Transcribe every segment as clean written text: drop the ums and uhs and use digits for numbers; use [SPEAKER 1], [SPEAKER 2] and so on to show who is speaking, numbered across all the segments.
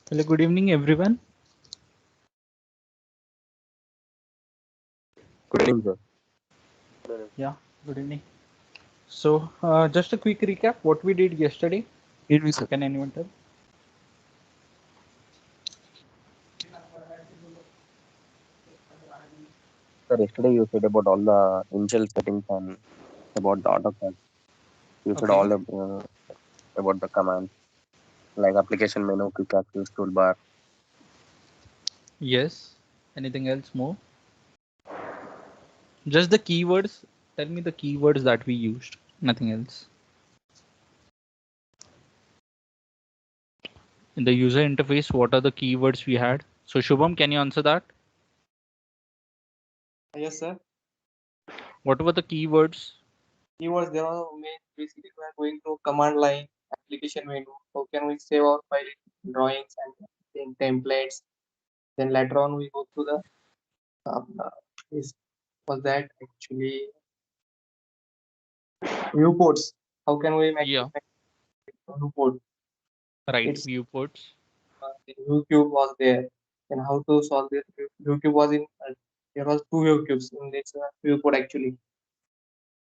[SPEAKER 1] Hello, good evening, everyone.
[SPEAKER 2] Good evening, sir.
[SPEAKER 1] Yeah, good evening. So, just a quick recap what we did yesterday.
[SPEAKER 2] Did we, sir?
[SPEAKER 1] Can anyone tell?
[SPEAKER 2] Sir, yesterday you said about all the initial settings and about the AutoCAD. You said
[SPEAKER 1] Okay.
[SPEAKER 2] all about the commands like application menu, quick access toolbar.
[SPEAKER 1] Yes. Anything else more? Just the keywords. Tell me the keywords that we used. Nothing else. In the user interface, what are the keywords we had? So, Shubham, can you answer that?
[SPEAKER 3] Yes, sir.
[SPEAKER 1] What were the keywords?
[SPEAKER 3] Keywords there are basically we are going to command line application menu. How can we save our file drawings and then templates? Then later on we go to the is was that actually viewports? How can we make
[SPEAKER 1] Yeah,
[SPEAKER 3] viewport?
[SPEAKER 1] right.
[SPEAKER 3] It's
[SPEAKER 1] Viewports.
[SPEAKER 3] the view cube was there. Then how to solve this? View cube was in there was two view cubes in this viewport actually.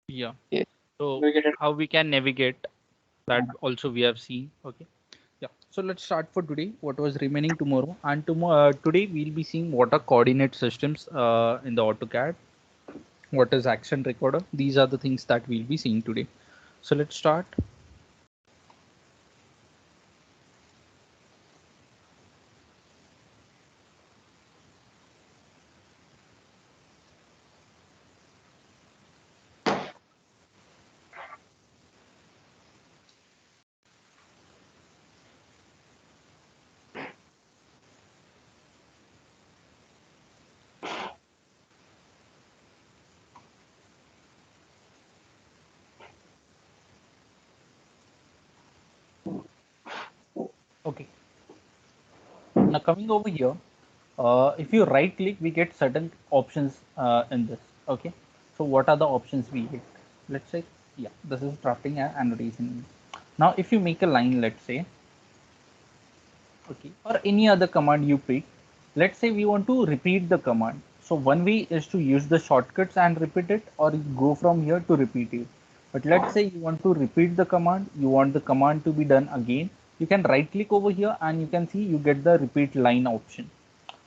[SPEAKER 1] Yeah.
[SPEAKER 3] Yes,
[SPEAKER 1] So,
[SPEAKER 3] we get it.
[SPEAKER 1] how we can navigate that also we have seen. Okay. Yeah, so let's start for today. What was remaining tomorrow? And tomorrow, today we'll be seeing what are coordinate systems in the AutoCAD. What is action recorder? These are the things that we'll be seeing today. So let's start. Okay. Now coming over here, if you right click, we get certain options in this. Okay. So what are the options we get? Let's say, yeah, this is drafting and annotation. Now, if you make a line, let's say, okay, or any other command you pick, let's say we want to repeat the command. So one way is to use the shortcuts and repeat it, or you go from here to repeat it. But let's say you want to repeat the command, you want the command to be done again, you can right click over here and you can see you get the repeat line option.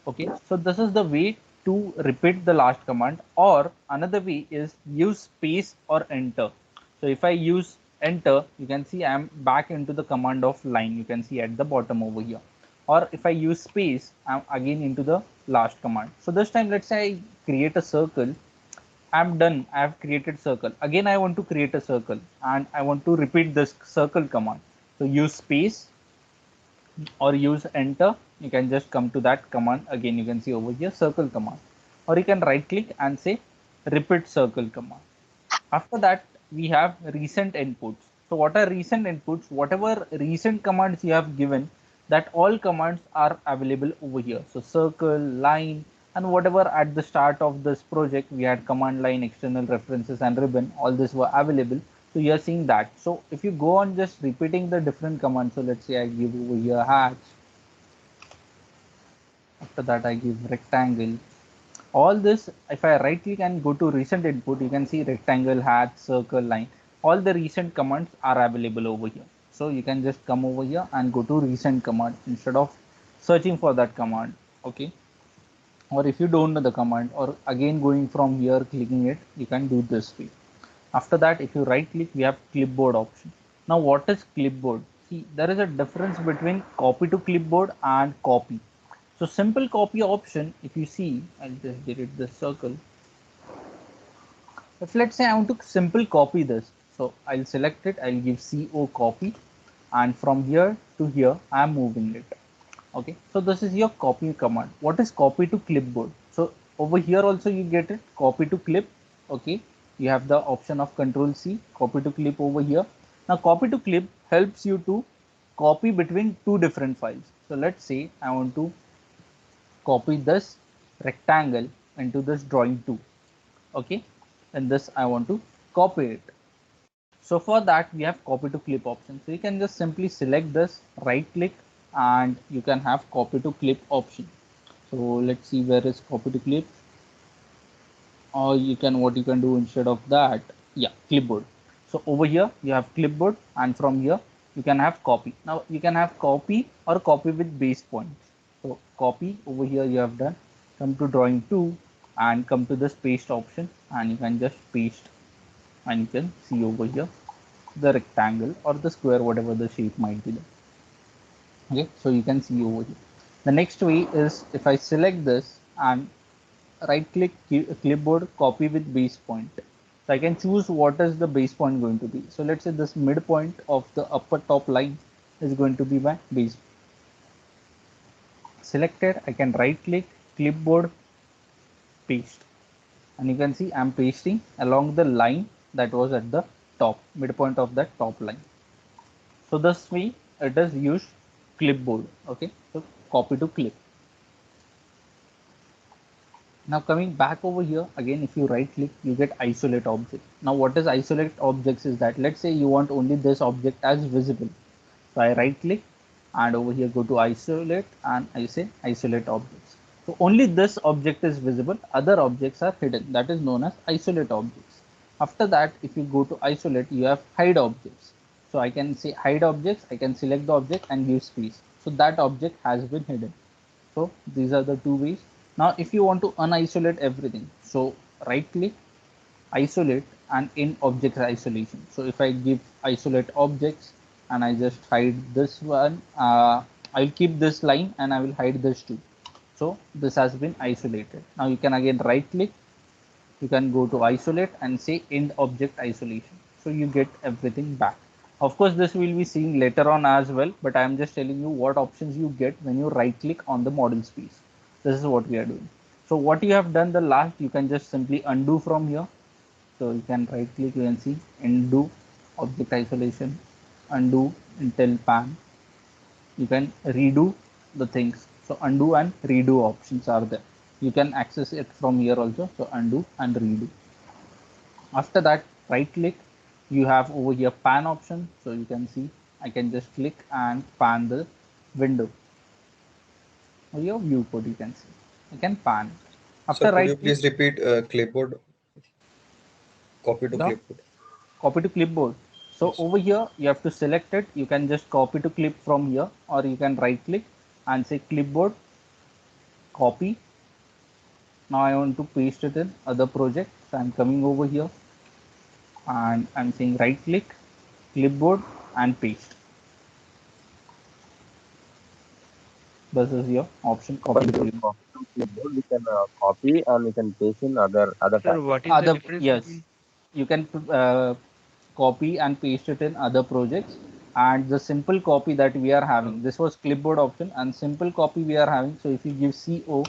[SPEAKER 1] Okay, so this is the way to repeat the last command, or another way is use space or enter. So if I use enter, you can see I'm back into the command of line, you can see at the bottom over here. Or if I use space, I'm again into the last command. So this time, let's say I create a circle. I'm done, I have created circle. Again I want to create a circle and I want to repeat this circle command. So use space or use enter, you can just come to that command again. You can see over here circle command, or you can right click and say repeat circle command. After that, we have recent inputs. So what are recent inputs? Whatever recent commands you have given, that all commands are available over here. So circle, line, and whatever at the start of this project we had command line, external references, and ribbon, all this were available. So you are seeing that. So if you go on just repeating the different commands, so let's say I give over here hatch, after that I give rectangle. All this, if I right click and go to recent input, you can see rectangle, hatch, circle, line. All the recent commands are available over here. So you can just come over here and go to recent command instead of searching for that command. Okay, or if you don't know the command, or again going from here clicking it, you can do this way. After that, if you right click, we have clipboard option. Now what is clipboard? See, there is a difference between copy to clipboard and copy. So simple copy option, if you see, I'll just delete this circle. If let's say I want to simple copy this, so I'll select it, I'll give CO copy, and from here to here I'm moving it. Okay, so this is your copy command. What is copy to clipboard? So over here also you get it, copy to clip. Okay, you have the option of control C, copy to clip over here. Now copy to clip helps you to copy between two different files. So let's say I want to copy this rectangle into this drawing 2. Okay, and this I want to copy it. So for that we have copy to clip option. So you can just simply select this, right click and you can have copy to clip option. So let's see where is copy to clip, or you can, what you can do instead of that, yeah, clipboard. So over here you have clipboard, and from here you can have copy. Now you can have copy or copy with base points. So copy, over here you have done, come to drawing 2 and come to this paste option, and you can just paste, and you can see over here the rectangle or the square, whatever the shape might be there. Okay, so you can see over here. The next way is, if I select this and right click clipboard, copy with base point, so I can choose what is the base point going to be. So let's say this midpoint of the upper top line is going to be my base. Selected, I can right click clipboard, paste, and you can see I'm pasting along the line that was at the top, midpoint of that top line. So this way it is used clipboard. Okay, so copy to clip. Now coming back over here again, if you right click, you get isolate object. Now what is isolate objects is that, let's say you want only this object as visible. So I right click and over here go to isolate, and I say isolate objects. So only this object is visible, other objects are hidden. That is known as isolate objects. After that, if you go to isolate, you have hide objects. So I can say hide objects, I can select the object and give space. So that object has been hidden. So these are the two ways. Now if you want to unisolate everything, so right click, isolate, and in object isolation. So if I give isolate objects and I just hide this one, I'll keep this line and I will hide this too. So this has been isolated. Now you can again right click, you can go to isolate and say end object isolation. So you get everything back. Of course, this will be seen later on as well, but I am just telling you what options you get when you right click on the model space. This is what we are doing. So what you have done the last, you can just simply undo from here. So you can right click, you can see undo object isolation, undo until pan. You can redo the things. So undo and redo options are there. You can access it from here also. So undo and redo. After that, right click, you have over here pan option. So you can see I can just click and pan the window or your viewport. You can see I can pan.
[SPEAKER 4] Sir,
[SPEAKER 1] After
[SPEAKER 4] could
[SPEAKER 1] right
[SPEAKER 4] you
[SPEAKER 1] click,
[SPEAKER 4] please repeat clipboard, copy to
[SPEAKER 1] yeah,
[SPEAKER 4] clipboard?
[SPEAKER 1] copy to clipboard. So
[SPEAKER 4] Yes.
[SPEAKER 1] over here you have to select it. You can just copy to clip from here, or you can right click and say clipboard, copy. Now I want to paste it in other project. So I'm coming over here and I'm saying right click, clipboard, and paste. This is your option,
[SPEAKER 2] By
[SPEAKER 1] copy to
[SPEAKER 2] using
[SPEAKER 1] clip.
[SPEAKER 2] copy to clipboard, we can copy and we can paste in other
[SPEAKER 5] Sir,
[SPEAKER 2] tabs.
[SPEAKER 5] what is the
[SPEAKER 1] Other,
[SPEAKER 5] difference
[SPEAKER 1] yes,
[SPEAKER 5] between?
[SPEAKER 1] you can copy and paste it in other projects. And the simple copy that we are having, this was clipboard option, and simple copy we are having. So if you give CO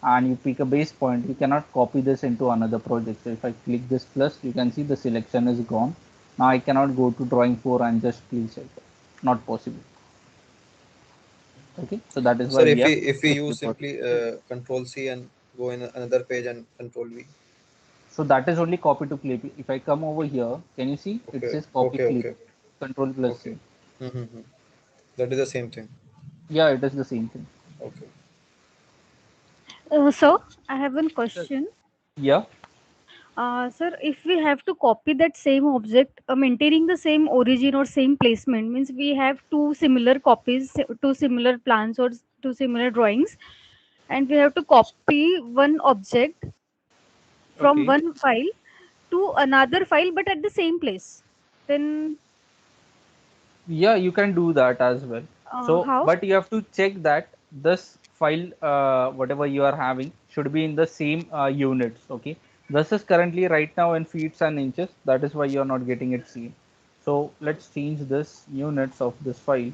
[SPEAKER 1] and you pick a base point, you cannot copy this into another project. So if I click this plus, you can see the selection is gone. Now I cannot go to drawing 4 and just place it. Not possible. Okay, so that is why
[SPEAKER 4] Sir,
[SPEAKER 1] we have
[SPEAKER 4] if we use
[SPEAKER 1] clipboard.
[SPEAKER 4] simply Control C and go in another page and Control V.
[SPEAKER 1] So that is only copy to clip. If I come over here, can you see it
[SPEAKER 4] Okay,
[SPEAKER 1] says copy
[SPEAKER 4] okay,
[SPEAKER 1] clip,
[SPEAKER 4] okay,
[SPEAKER 1] control plus
[SPEAKER 4] okay.
[SPEAKER 1] C.
[SPEAKER 4] Mm-hmm. That is the same thing.
[SPEAKER 1] Yeah, it is the same thing.
[SPEAKER 4] Okay.
[SPEAKER 6] So I have one
[SPEAKER 5] Sir,
[SPEAKER 6] question.
[SPEAKER 1] Yeah,
[SPEAKER 6] Sir, if we have to copy that same object, maintaining the same origin or same placement, means we have two similar copies, two similar plans or two similar drawings, and we have to copy one object from
[SPEAKER 1] okay.
[SPEAKER 6] one file to another file, but at the same place. Then
[SPEAKER 1] Yeah, you can do that as well. So,
[SPEAKER 6] how?
[SPEAKER 1] but you have to check that this file, whatever you are having, should be in the same units. Okay, this is currently right now in feet and inches. That is why you are not getting it seen. So let's change this units of this file.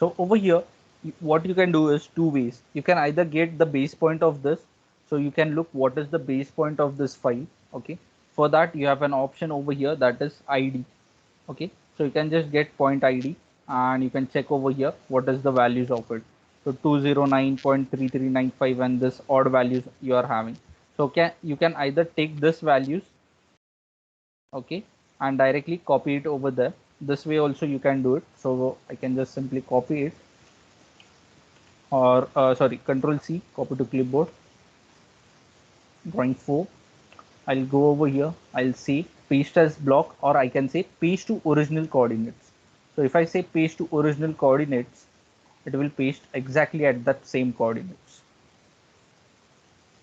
[SPEAKER 1] So over here, what you can do is two ways. You can either get the base point of this. So you can look what is the base point of this file. Okay. For that, you have an option over here that is ID. Okay. So you can just get point ID and you can check over here what is the values of it. So 209.3395 and this odd values you are having. So you can either take this values, okay, and directly copy it over there. This way also you can do it. So I can just simply copy it, or sorry, control C, copy to clipboard, drawing 4. I'll go over here, I'll say paste as block, or I can say paste to original coordinates. So if I say paste to original coordinates, it will paste exactly at that same coordinates.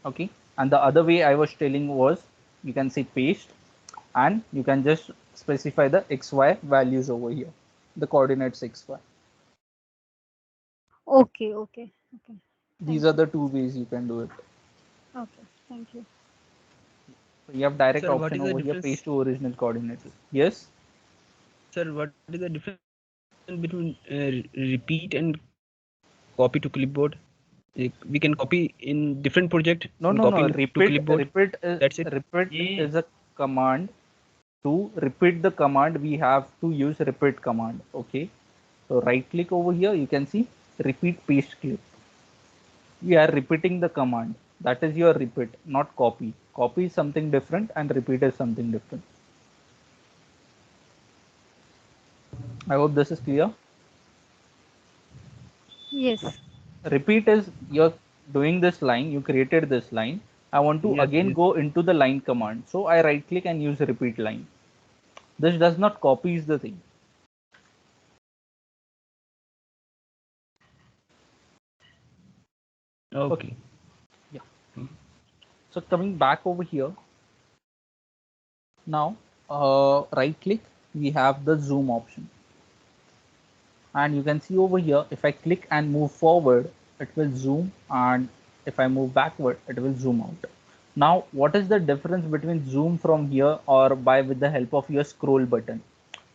[SPEAKER 1] Okay, and the other way I was telling was you can say paste and you can just specify the xy values over here, the coordinates xy.
[SPEAKER 6] Okay, okay, okay.
[SPEAKER 1] These
[SPEAKER 6] Thank
[SPEAKER 1] are
[SPEAKER 6] you.
[SPEAKER 1] the two ways you can do it.
[SPEAKER 6] Okay, thank you.
[SPEAKER 1] So you have direct
[SPEAKER 5] Sir, what
[SPEAKER 1] option
[SPEAKER 5] is the
[SPEAKER 1] over here,
[SPEAKER 5] difference?
[SPEAKER 1] paste to original coordinates. Yes.
[SPEAKER 5] Sir, what is the difference between repeat and copy to clipboard? We can copy in different project and
[SPEAKER 1] No,
[SPEAKER 5] copying
[SPEAKER 1] no, no.
[SPEAKER 5] to clipboard. That's it.
[SPEAKER 1] Repeat is a command. To repeat the command, we have to use repeat command. Okay. So right click over here, you can see repeat paste clip. We are repeating the command. That is your repeat, not copy. Copy is something different and repeat is something different. I hope this is clear.
[SPEAKER 6] Yes,
[SPEAKER 1] Repeat is you're doing this line, you created this line. I want to
[SPEAKER 5] Yes,
[SPEAKER 1] again
[SPEAKER 5] yes.
[SPEAKER 1] go into the line command. So I right click and use repeat line. This does not copies the thing.
[SPEAKER 5] Okay.
[SPEAKER 1] Okay. Yeah. So coming back over here, now right click, we have the zoom option. And you can see over here, if I click and move forward, it will zoom, and if I move backward, it will zoom out. Now, what is the difference between zoom from here or by with the help of your scroll button?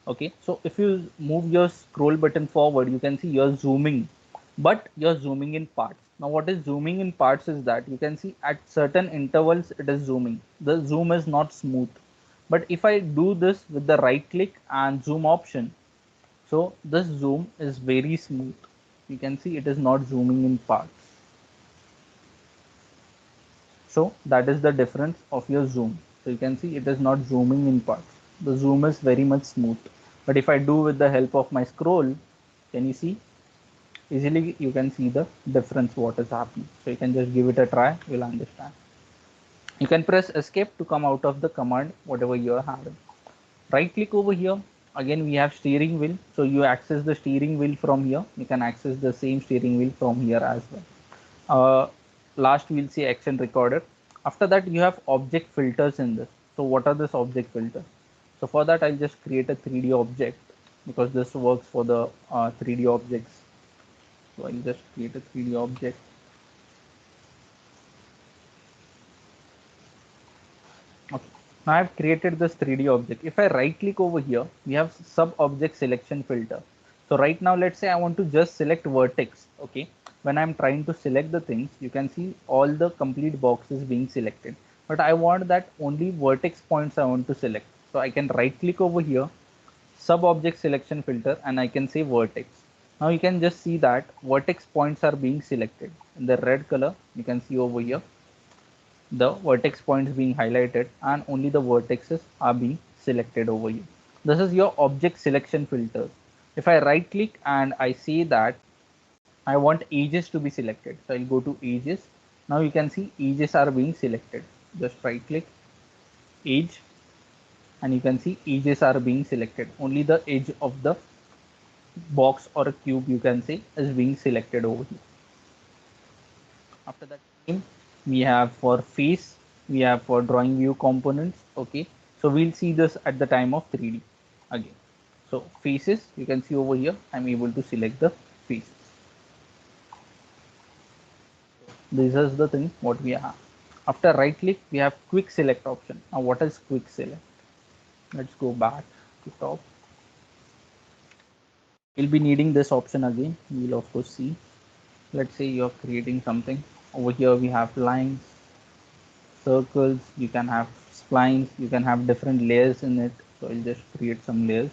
[SPEAKER 1] Okay, so if you move your scroll button forward, you can see you're zooming, but you're zooming in parts. Now, what is zooming in parts is that you can see at certain intervals it is zooming. The zoom is not smooth. But if I do this with the right click and zoom option, so this zoom is very smooth. You can see it is not zooming in parts. So that is the difference of your zoom. So you can see it is not zooming in parts. The zoom is very much smooth. But if I do with the help of my scroll, can you see? Easily you can see the difference what is happening. So you can just give it a try, you'll understand. You can press escape to come out of the command, whatever you are having. Right click over here. Again, we have steering wheel. So you access the steering wheel from here. You can access the same steering wheel from here as well. Last we'll see action recorder. After that, you have object filters in this. So what are this object filters? So for that, I'll just create a 3D object because this works for the 3D objects. So I'll just create a 3D object. Okay. Now I've created this 3D object. If I right click over here, we have sub object selection filter. So right now, let's say I want to just select vertex. Okay. When I'm trying to select the things, you can see all the complete boxes being selected. But I want that only vertex points I want to select. So I can right click over here, sub object selection filter, and I can say vertex. Now you can just see that vertex points are being selected in the red color. You can see over here the vertex points being highlighted and only the vertexes are being selected over here. This is your object selection filters. If I right click and I say that I want edges to be selected, so I'll go to edges. Now you can see edges are being selected. Just right click edge and you can see edges are being selected. Only the edge of the box or a cube you can say is being selected over here. After that name, we have for face, we have for drawing view components. Okay, so we'll see this at the time of 3D again. So faces, you can see over here, I'm able to select the faces. This is the thing what we have. After right click, we have quick select option. Now what is quick select? Let's go back to top. We'll be needing this option again. We'll of course see. Let's say you're creating something. Over here we have lines, circles, you can have splines, you can have different layers in it. So I'll just create some layers.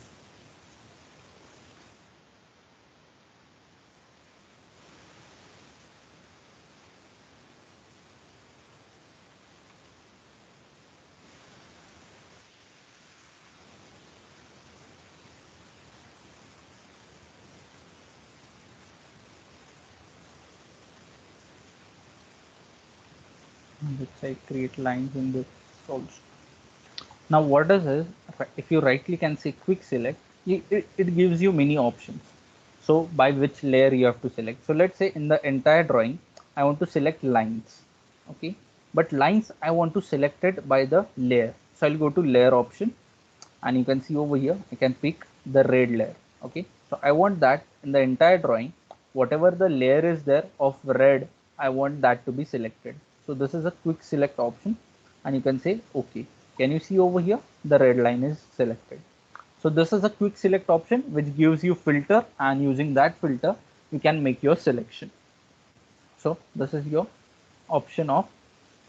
[SPEAKER 1] Let's say create lines in this also. Now what does is, if you right click and say quick select, it gives you many options. So by which layer you have to select. So let's say in the entire drawing, I want to select lines. Okay. But lines I want to select it by the layer. So I'll go to layer option, and you can see over here, I can pick the red layer. Okay. So I want that in the entire drawing, whatever the layer is there of red, I want that to be selected. So this is a quick select option, and you can say okay. Can you see over here, the red line is selected. So this is a quick select option which gives you filter, and using that filter you can make your selection. So this is your option of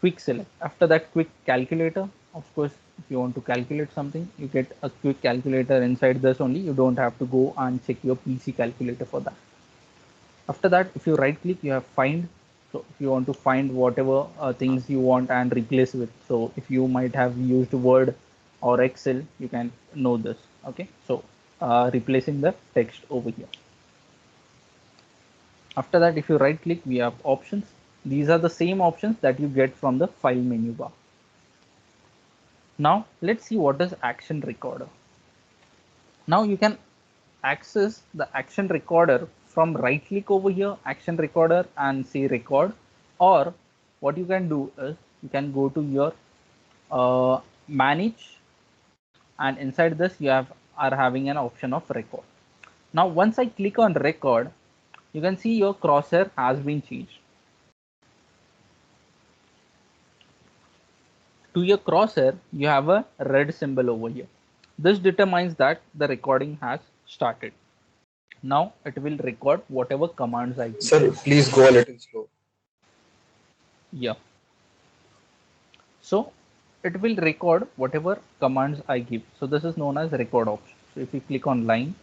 [SPEAKER 1] quick select. After that, quick calculator. Of course, if you want to calculate something, you get a quick calculator inside this only. You don't have to go and check your PC calculator for that. After that, if you right click, you have find. So if you want to find whatever things you want and replace with. So if you might have used Word or Excel, you can know this. Okay. So replacing the text over here. After that, if you right click, we have options. These are the same options that you get from the file menu bar. Now let's see what is action recorder. Now you can access the action recorder from right click over here, action recorder, and say record. Or what you can do is you can go to your manage, and inside this you are having an option of record. Now once I click on record, you can see your crosshair has been changed. To your crosshair, you have a red symbol over here. This determines that the recording has started. Now it will record whatever commands I give.
[SPEAKER 4] Sir, please go a little slow.
[SPEAKER 1] Yeah. So it will record whatever commands I give. So this is known as record option. So if you click on line,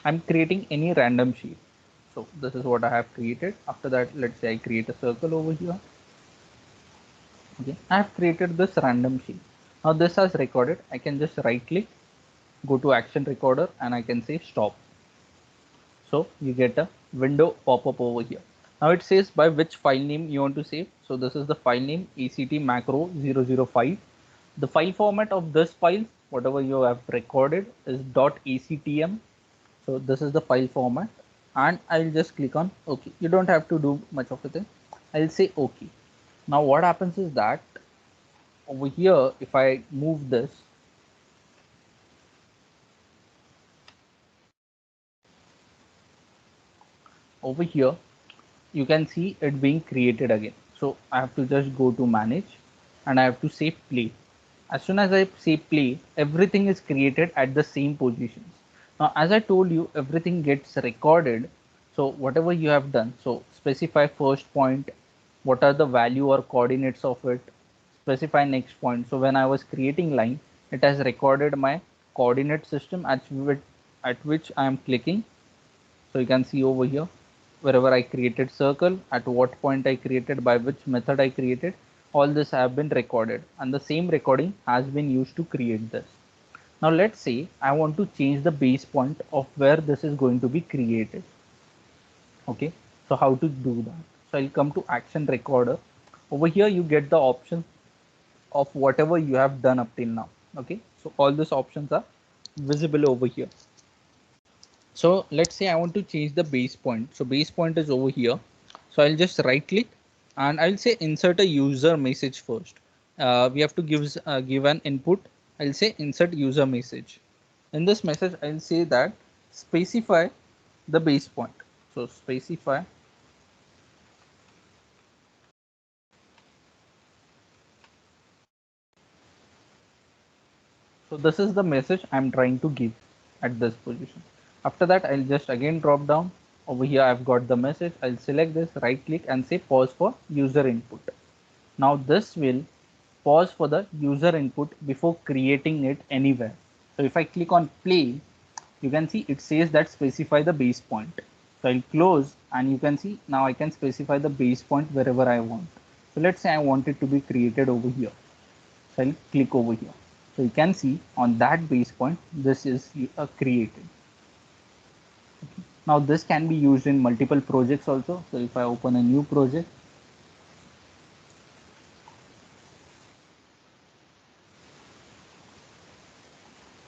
[SPEAKER 1] I'm creating any random shape. So this is what I have created. After that, let's say I create a circle over here. Okay, I have created this random shape. Now this has recorded. I can just right click, go to action recorder, and I can say stop. So you get a window pop up over here. Now it says by which file name you want to save. So this is the file name ACT macro 005. The file format of this file, whatever you have recorded, is .actm. So this is the file format, and I'll just click on OK. You don't have to do much of a thing. I'll say OK. Now what happens is that over here, if I move this, over here, you can see it being created again. So I have to just go to manage, and I have to say play. As soon as I say play, everything is created at the same positions. Now as I told you, everything gets recorded. So whatever you have done, so specify first point, what are the value or coordinates of it, specify next point. So when I was creating line, it has recorded my coordinate system at which I am clicking. So you can see over here, wherever I created circle, at what point I created, by which method I created, all this have been recorded, and the same recording has been used to create this. Now let's say I want to change the base point of where this is going to be created. Okay, so how to do that? So I'll come to action recorder. Over here you get the option of whatever you have done up till now. Okay, so all these options are visible over here. So let's say I want to change the base point. So base point is over here. So I'll just right click, and I'll say insert a user message first. We have to give an input. I'll say insert user message. In this message, I'll say that specify the base point. So specify So this is the message I'm trying to give at this position. After that, I'll just again drop down. Over here, I've got the message. I'll select this, right click and say pause for user input. Now this will pause for the user input before creating it anywhere. So if I click on play, you can see it says that specify the base point. So I'll close and you can see now I can specify the base point wherever I want. So let's say I want it to be created over here. So I'll click over here. So you can see on that base point, this is created. Now this can be used in multiple projects also. So if I open a new project,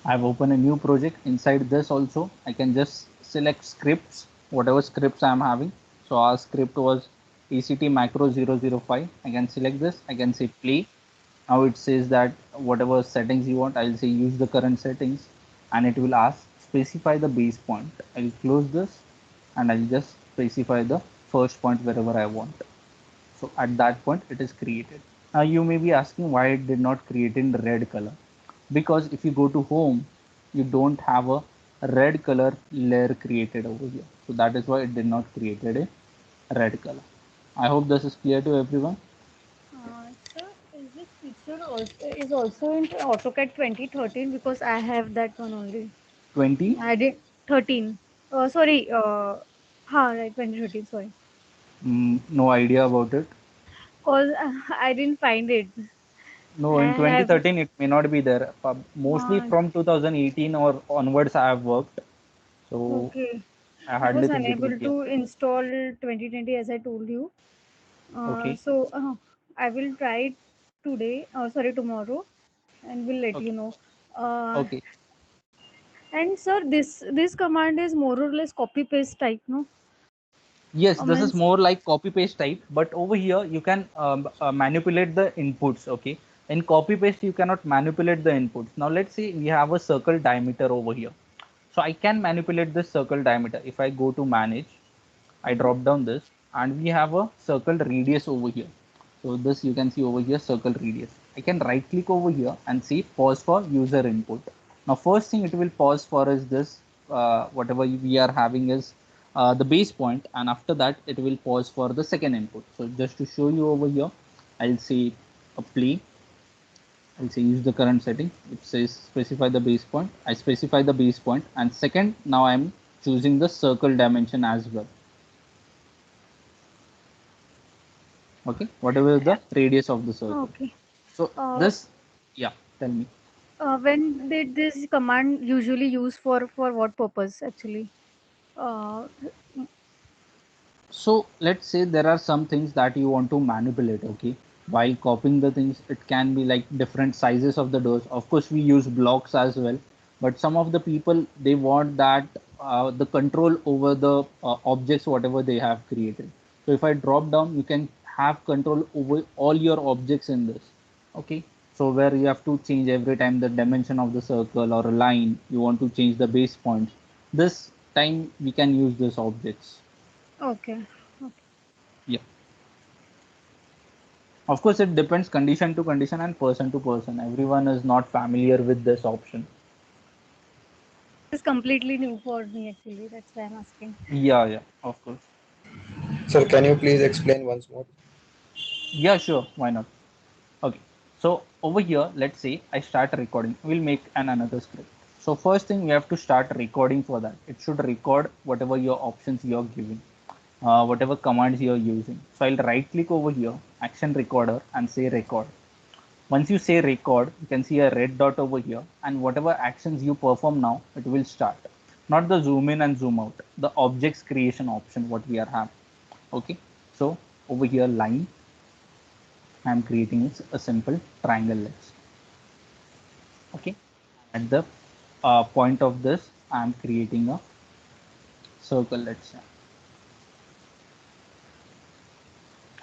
[SPEAKER 1] I've opened a new project. Inside this also, I can just select scripts, whatever scripts I'm having. So our script was ACT macro 005. I can select this. I can say play. Now it says that whatever settings you want, I'll say use the current settings and it will ask specify the base point. I'll close this and I'll just specify the first point wherever I want. So at that point it is created. Now you may be asking why it did not create in red color, because if you go to home you don't have a red color layer created over here, so that is why it did not created a red color. I hope this is clear to everyone.
[SPEAKER 6] Sir, is this feature also in AutoCAD 2013? Because I have that one only.
[SPEAKER 1] 20.
[SPEAKER 6] I did 13. Sorry. Right, 2013. Sorry.
[SPEAKER 1] No idea about it.
[SPEAKER 6] Cause I didn't find it.
[SPEAKER 1] No,
[SPEAKER 6] I
[SPEAKER 1] in
[SPEAKER 6] have.
[SPEAKER 1] 2013 it may not be there. Mostly
[SPEAKER 6] Uh,
[SPEAKER 1] from 2018 or onwards I have worked, so
[SPEAKER 6] okay.
[SPEAKER 1] I
[SPEAKER 6] I
[SPEAKER 1] hardly
[SPEAKER 6] was
[SPEAKER 1] think it will
[SPEAKER 6] unable
[SPEAKER 1] be.
[SPEAKER 6] to install 2020 as I told you.
[SPEAKER 1] Okay.
[SPEAKER 6] I will try it today. Sorry, tomorrow, and will let you
[SPEAKER 1] Okay.
[SPEAKER 6] know. Uh,
[SPEAKER 1] Okay.
[SPEAKER 6] and sir, this command is more or less copy paste type, no?
[SPEAKER 1] Yes, this is
[SPEAKER 6] Means
[SPEAKER 1] more like copy paste type, but over here you can manipulate the inputs. Okay, in copy paste you cannot manipulate the inputs. Now let's say we have a circle diameter over here, so I can manipulate this circle diameter. If I go to manage, I drop down this and we have a circle radius over here. So this you can see over here, circle radius. I can right click over here and see pause for user input. Now first thing it will pause for is this, whatever we are having is the base point, and after that it will pause for the second input. So just to show you over here, I'll say a play. I'll say use the current setting. It says specify the base point. I specify the base point, and second now I'm choosing the circle dimension as well. Okay, whatever the radius of the circle.
[SPEAKER 6] okay.
[SPEAKER 1] So
[SPEAKER 6] Uh,
[SPEAKER 1] this, yeah, tell me.
[SPEAKER 6] when did this command usually use for what purpose actually? Uh,
[SPEAKER 1] So let's say there are some things that you want to manipulate. Okay, while copying the things, it can be like different sizes of the doors. Of course we use blocks as well, but some of the people they want that the control over the objects whatever they have created. So if I drop down, you can have control over all your objects in this. Okay, so where you have to change every time the dimension of the circle or a line, you want to change the base points, this time we can use these objects.
[SPEAKER 6] okay. Okay.
[SPEAKER 1] Yeah, of course it depends condition to condition and person to person. Everyone is not familiar with this option.
[SPEAKER 6] It's completely new for me actually. That's why I'm asking.
[SPEAKER 1] Yeah, yeah, of course.
[SPEAKER 4] Sir, can you please explain once more?
[SPEAKER 1] Yeah, sure, why not. Okay, so over here let's say I start recording. We'll make another script. So first thing we have to start recording. For that it should record whatever your options you're giving, whatever commands you're using. So I'll right click over here, action recorder, and say record. Once you say record, you can see a red dot over here, and whatever actions you perform now, it will start. Not the zoom in and zoom out, the objects creation option what we are having. Okay, so over here line, I am creating a simple triangle list. Okay, at the point of this, I am creating a circle. Let's say.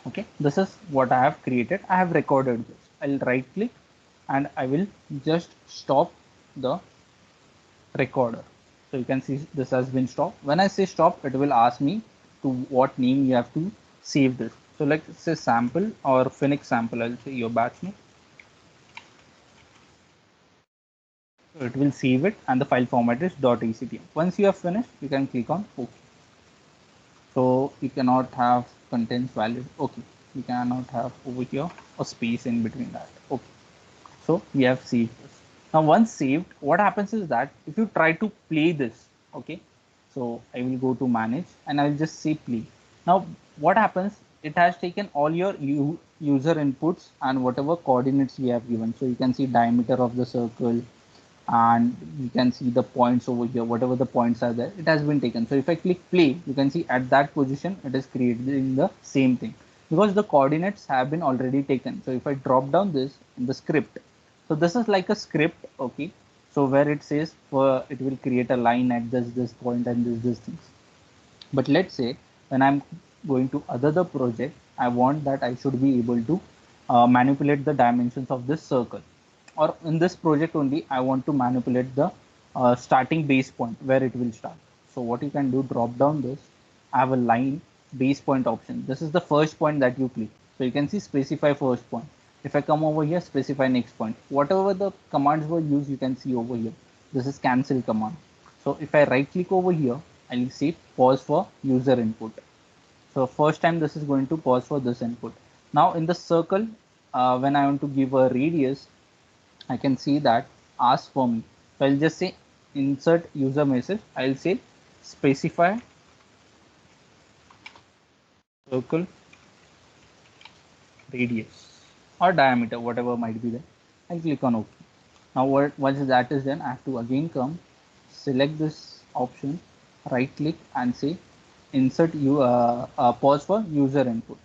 [SPEAKER 1] Okay, this is what I have created. I have recorded this. I'll right click and I will just stop the recorder. So you can see this has been stopped. When I say stop, it will ask me to what name you have to save this. So let's say sample or Phoenix sample. I'll say your batch name. So it will save it and the file format is .actm. Once you have finished, you can click on OK. So you cannot have contents valid. Okay. You cannot have over here a space in between that. Okay. So we have saved this. Now once saved, what happens is that if you try to play this, okay, so I will go to manage and I will just say play. Now what happens, it has taken all your user inputs and whatever coordinates we have given. So you can see diameter of the circle and you can see the points over here, whatever the points are there, it has been taken. So if I click play, you can see at that position it is creating the same thing because the coordinates have been already taken. So if I drop down this in the script, so this is like a script, okay, so where it says for it will create a line at this point and this things. But let's say when I'm going to other the project, I want that I should be able to manipulate the dimensions of this circle, or in this project only I want to manipulate the starting base point where it will start. So what you can do, drop down this, I have a line base point option. This is the first point that you click. So you can see specify first point. If I come over here, specify next point. Whatever the commands were used, you can see over here. This is cancel command. So if I right click over here, I'll see pause for user input. So first time this is going to pause for this input. Now in the circle, when I want to give a radius, I can see that ask for me. So I'll just say insert user message. I'll say specify circle radius or diameter, whatever might be there. I'll click on OK. Now once that is done, I have to again come, select this option, right click and say insert pause for user input.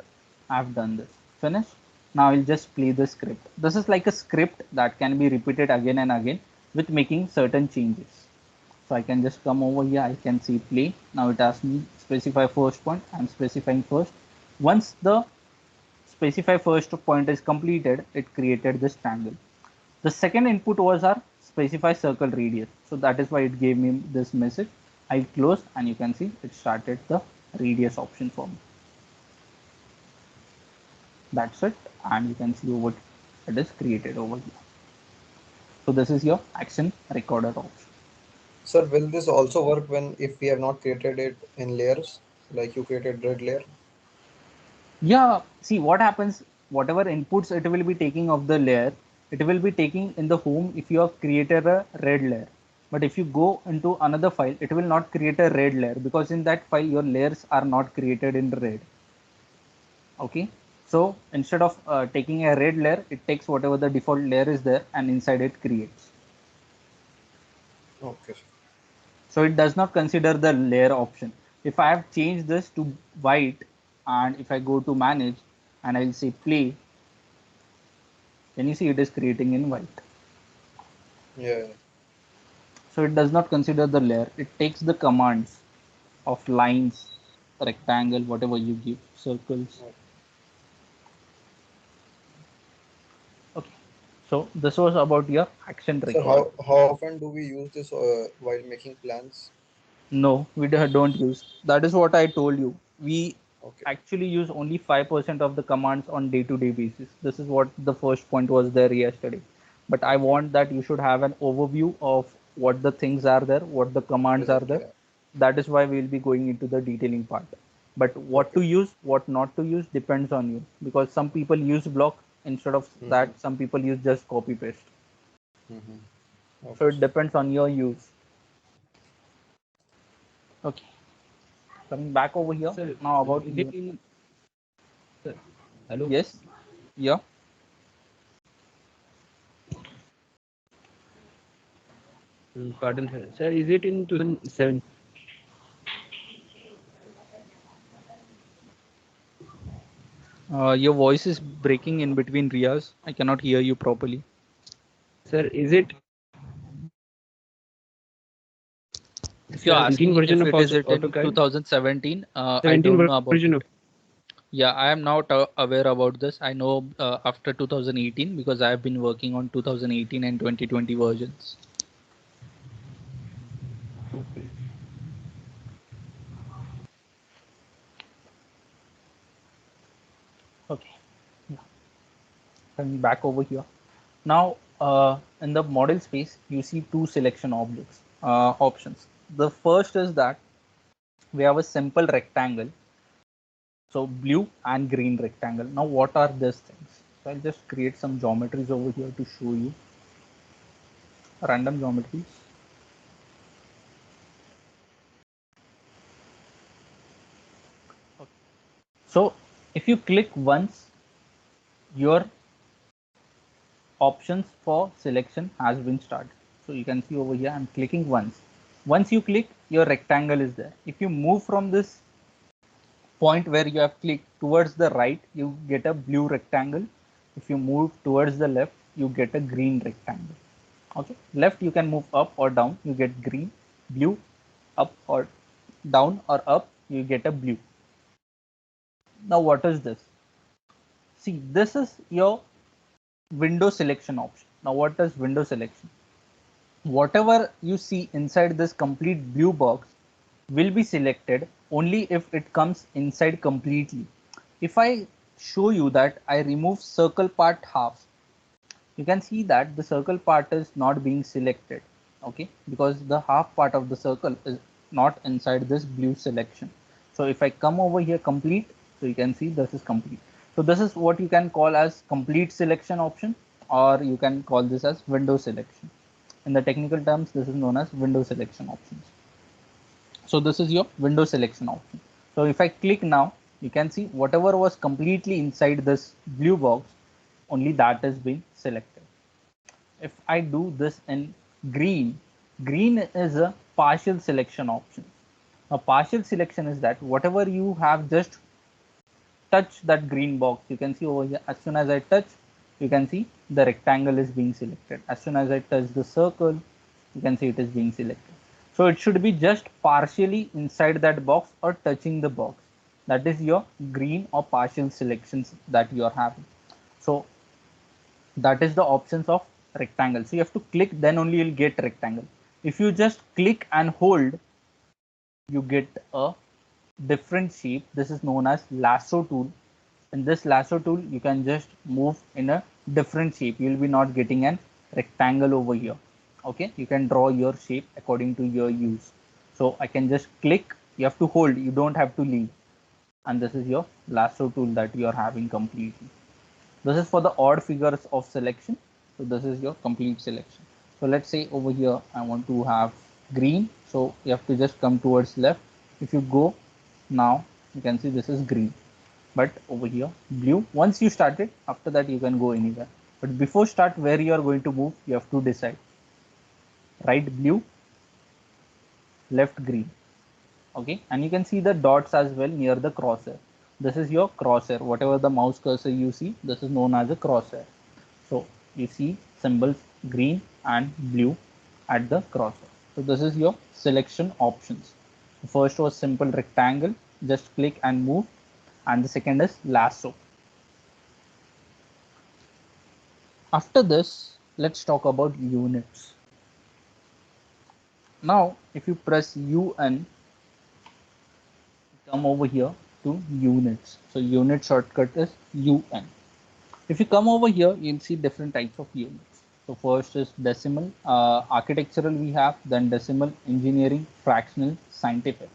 [SPEAKER 1] I have done this. Finish. Now I'll just play the script. This is like a script that can be repeated again and again with making certain changes. So I can just come over here, I can see play. Now it asks me specify first point. I'm specifying first. Once the specify first point is completed, it created this triangle. The second input was our specify circle radius. So that is why it gave me this message. I close and you can see it started the radius option for me. That's it. And you can see what it is created over here. So this is your action recorder option.
[SPEAKER 4] Sir, will this also work when if we have not created it in layers, like you created red layer?
[SPEAKER 1] Yeah, see what happens, whatever inputs it will be taking of the layer, it will be taking in the home if you have created a red layer. But if you go into another file, it will not create a red layer because in that file your layers are not created in red. Okay, so instead of taking a red layer, it takes whatever the default layer is there and inside it creates.
[SPEAKER 4] Okay.
[SPEAKER 1] So it does not consider the layer option. If I have changed this to white and if I go to manage and I'll say play, then you see it is creating in white.
[SPEAKER 4] Yeah.
[SPEAKER 1] So it does not consider the layer. It takes the commands of lines, rectangle, whatever you give, circles. Okay. So this was about your action
[SPEAKER 4] Sir,
[SPEAKER 1] record.
[SPEAKER 4] how often do we use this while making plans?
[SPEAKER 1] No, we don't use. That is what I told you. We
[SPEAKER 4] Okay.
[SPEAKER 1] actually use only 5% of the commands on day-to-day basis. This is what the first point was there yesterday. But I
[SPEAKER 4] Okay.
[SPEAKER 1] want that you should have an overview of what the things are there, what the commands are
[SPEAKER 4] Present.
[SPEAKER 1] there.
[SPEAKER 4] Yeah.
[SPEAKER 1] That is why we'll be going into the detailing part. But what
[SPEAKER 4] Okay.
[SPEAKER 1] to use, what not to use depends on you. Because some people use block instead of
[SPEAKER 4] Mm-hmm.
[SPEAKER 1] that, some people use just copy paste.
[SPEAKER 4] Mm-hmm.
[SPEAKER 1] So
[SPEAKER 4] Okay,
[SPEAKER 1] it
[SPEAKER 4] sir.
[SPEAKER 1] depends on your use. Okay. Coming back over here
[SPEAKER 5] Sir,
[SPEAKER 1] now about
[SPEAKER 5] is it
[SPEAKER 1] you.
[SPEAKER 5] in, sir, hello?
[SPEAKER 1] Yes. Yeah.
[SPEAKER 5] Pardon, sir. Sir, is it in 2007?
[SPEAKER 1] Your voice is breaking in between Riaz. I cannot hear you properly.
[SPEAKER 5] Sir, is it
[SPEAKER 1] If you're
[SPEAKER 5] 17
[SPEAKER 1] asking
[SPEAKER 5] version
[SPEAKER 1] if
[SPEAKER 5] of
[SPEAKER 1] it is it in
[SPEAKER 5] AutoCAD?
[SPEAKER 1] 2017, I
[SPEAKER 5] 17
[SPEAKER 1] don't know about
[SPEAKER 5] version
[SPEAKER 1] it.
[SPEAKER 5] of.
[SPEAKER 1] Yeah, I am not aware about this. I know after 2018 because I have been working on 2018 and 2020 versions.
[SPEAKER 5] Okay.
[SPEAKER 1] Okay. Yeah. Coming back over here. Now, in the model space, you see two selection objects options. The first is that we have a simple rectangle, so blue and green rectangle. Now, what are these things? So I'll just create some geometries over here to show you random geometries. Okay. So if you click once, your options for selection has been started. So you can see over here, I'm clicking once. Once you click, your rectangle is there. If you move from this point where you have clicked towards the right, you get a blue rectangle. If you move towards the left, you get a green rectangle. Okay, left you can move up or down, you get green. Blue, up or down or up, you get a blue. Now what is this? See, this is your window selection option. Now what is window selection? Whatever you see inside this complete blue box will be selected only if it comes inside completely. If I show you that I remove circle part half, you can see that the circle part is not being selected. Okay, because the half part of the circle is not inside this blue selection. So if I come over here complete, so you can see this is complete. So this is what you can call as complete selection option, or you can call this as window selection. In the technical terms, this is known as window selection options. So this is your window selection option. So if I click now, you can see whatever was completely inside this blue box, only that is being selected. If I do this in green, green is a partial selection option. A partial selection is that whatever you have just touch that green box, you can see over here, as soon as I touch, you can see the rectangle is being selected. As soon as I touch the circle, you can see it is being selected. So it should be just partially inside that box or touching the box. That is your green or partial selections that you are having. So that is the options of rectangle. So you have to click, then only you'll get rectangle. If you just click and hold, you get a different shape. This is known as lasso tool. In this lasso tool, you can just move in a different shape. You will be not getting an rectangle over here. Okay, you can draw your shape according to your use. So I can just click, you have to hold, you don't have to leave. And this is your lasso tool that you are having completely. This is for the odd figures of selection. So this is your complete selection. So let's say over here, I want to have green. So you have to just come towards left. If you go now, you can see this is green. But over here, blue. Once you start it, after that you can go anywhere. But before start where you are going to move, you have to decide. Right blue, left green. Okay, and you can see the dots as well near the crosshair. This is your crosshair. Whatever the mouse cursor you see, this is known as a crosshair. So you see symbols green and blue at the crosshair. So this is your selection options. The first was simple rectangle, just click and move, and the second is lasso. After this, let's talk about units. Now if you press UN, come over here to units. So unit shortcut is UN. If you come over here, you'll see different types of units. So first is decimal, architectural we have, then decimal, engineering, fractional, scientific.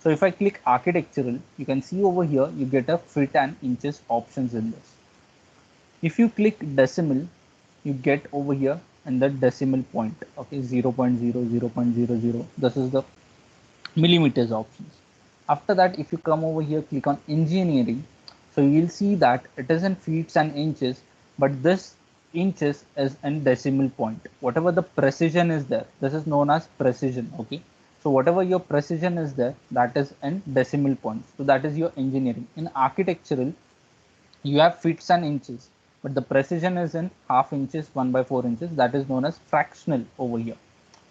[SPEAKER 1] So if I click architectural, you can see over here, you get a feet and inches options in this. If you click decimal, you get over here in the decimal point, okay, 0 0.0, 0 0.00. This is the millimeters options. After that, if you come over here, click on engineering, so you'll see that it is in feet and inches, but this inches is in decimal point. Whatever the precision is there, this is known as precision. Okay, so whatever your precision is there, that is in decimal points. So that is your engineering. In architectural, you have feet and inches, but the precision is in half inches, 1/4 inches. That is known as fractional over here.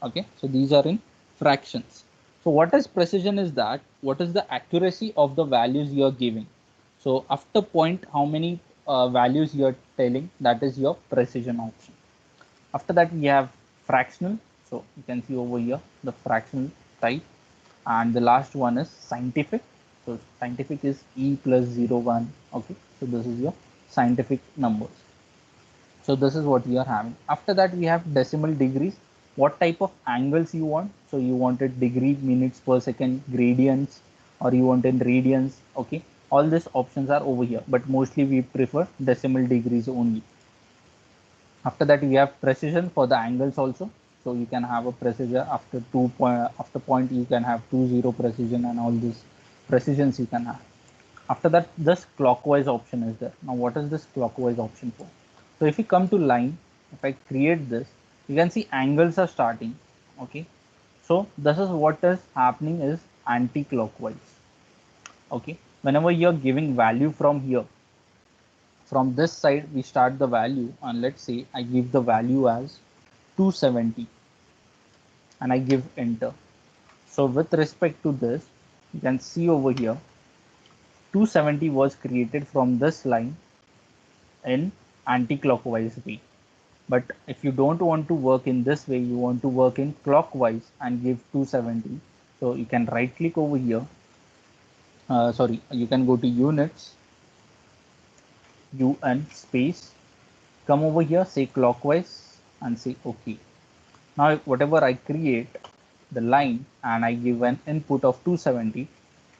[SPEAKER 1] Okay, so these are in fractions. So what is precision is that what is the accuracy of the values you are giving. So after point, how many values you are telling, that is your precision option. After that, we have fractional. So you can see over here the fractional type, and the last one is scientific. So scientific is E plus 0, 1. Okay, so this is your scientific numbers. So this is what we are having. After that we have decimal degrees, what type of angles you want. So you wanted degree, minutes per second, gradients, or you want in radians. Okay, all these options are over here, but mostly we prefer decimal degrees only. After that we have precision for the angles also. So you can have a precision after after point you can have 20 precision, and all these precisions you can have. After that, this clockwise option is there. Now what is this clockwise option for? So if you come to line, if I create this, you can see angles are starting. Okay, so this is what is happening is anti-clockwise. Okay, whenever you're giving value from here, from this side we start the value, and let's say I give the value as 270 and I give enter. So with respect to this, you can see over here 270 was created from this line in anti-clockwise way. But if you don't want to work in this way, you want to work in clockwise and give 270. So you can right click over here. Sorry, you can go to units, UN space, come over here, say clockwise and say OK. Now whatever I create the line and I give an input of 270,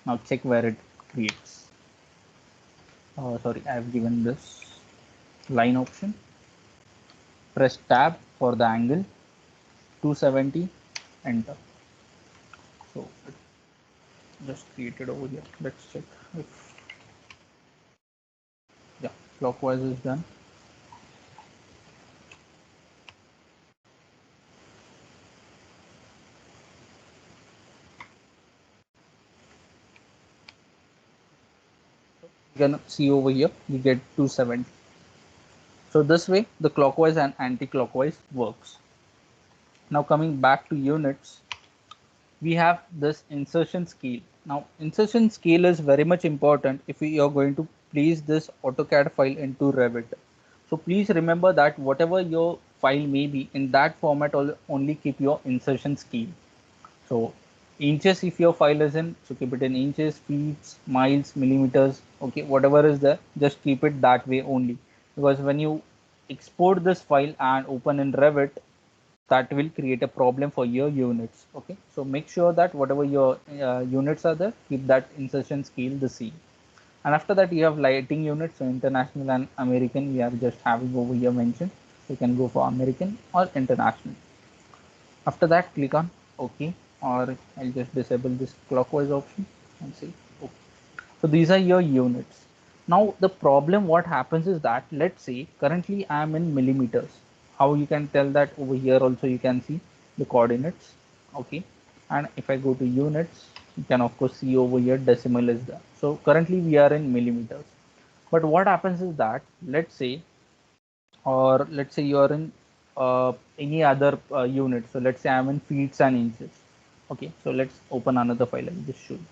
[SPEAKER 1] now check where it creates. Sorry, I have given this line option. Press tab for the angle, 270, enter. So it just created over here. Let's check if, yeah, clockwise is done. You can see over here we get 270. So this way the clockwise and anti-clockwise works. Now coming back to units, we have this insertion scale. Now insertion scale is very much important if we are going to place this AutoCAD file into Revit. So please remember that whatever your file may be, in that format only keep your insertion scale. So inches if your file is in, so keep it in inches, feet, miles, millimeters, okay, whatever is there, just keep it that way only. Because when you export this file and open in Revit, that will create a problem for your units. Okay, so make sure that whatever your units are there, keep that insertion scale the same. And after that you have lighting units, so international and American we are just having over here mentioned. You can go for American or international. After that click on OK, or I'll just disable this clockwise option and say OK. So these are your units. Now the problem what happens is that, let's say currently I am in millimeters. How you can tell that? Over here also you can see the coordinates. Okay, and if I go to units, you can of course see over here decimal is there. So currently we are in millimeters. But what happens is that, let's say, or let's say you are in any other unit. So let's say I'm in feet and inches. Okay, so let's open another file. Let me just show you.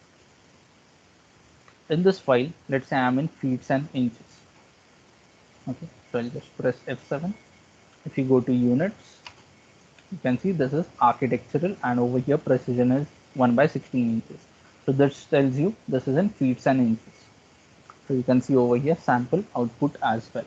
[SPEAKER 1] In this file, let's say I'm in feet and inches. Okay, so I'll just press F7. If you go to units, you can see this is architectural, and over here precision is 1 by 16 inches. So this tells you this is in feet and inches. So you can see over here sample output as well.